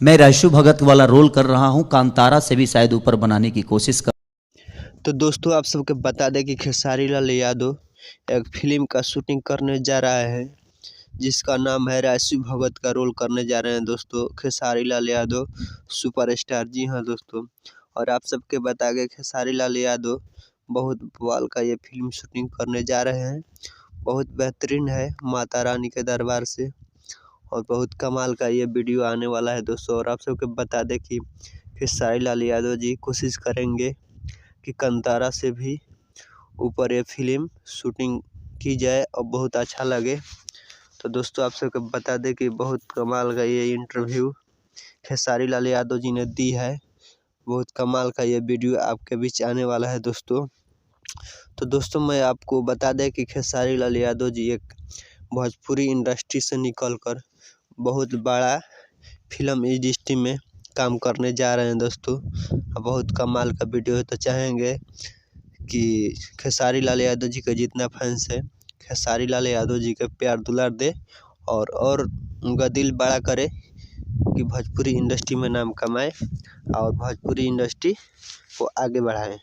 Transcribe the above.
मैं राशु भगत वाला रोल कर रहा हूँ, कांतारा से भी शायद ऊपर बनाने की कोशिश कर। तो दोस्तों आप सबके बता दें कि खेसारी लाल यादव एक फिल्म का शूटिंग करने जा रहा है, जिसका नाम है राशु भगत का रोल करने जा रहे हैं दोस्तों खेसारी लाल यादव सुपरस्टार। जी हाँ दोस्तों, और आप सबके बता के खेसारी लाल यादव बहुत बवाल का ये फिल्म शूटिंग करने जा रहे हैं। बहुत बेहतरीन है माता रानी के दरबार से, और बहुत कमाल का ये वीडियो आने वाला है दोस्तों। और आप सबके बता दें कि खेसारी लाल यादव जी कोशिश करेंगे कि कांतारा से भी ऊपर ये फिल्म शूटिंग की जाए और बहुत अच्छा लगे। तो दोस्तों आप सबको बता दें कि बहुत कमाल का ये इंटरव्यू खेसारी लाल यादव जी ने दी है। बहुत कमाल का ये वीडियो आपके बीच आने वाला है दोस्तों। तो दोस्तों मैं आपको बता दें कि खेसारी लाल यादव जी एक भोजपुरी इंडस्ट्री से निकलकर बहुत बड़ा फिल्म इंडस्ट्री में काम करने जा रहे हैं दोस्तों। बहुत कमाल का वीडियो है, तो चाहेंगे कि खेसारी लाल यादव जी का जितना फैंस है खेसारी लाल यादव जी का प्यार दुलार दे, और उनका दिल बड़ा करे कि भोजपुरी इंडस्ट्री में नाम कमाए और भोजपुरी इंडस्ट्री को आगे बढ़ाएं।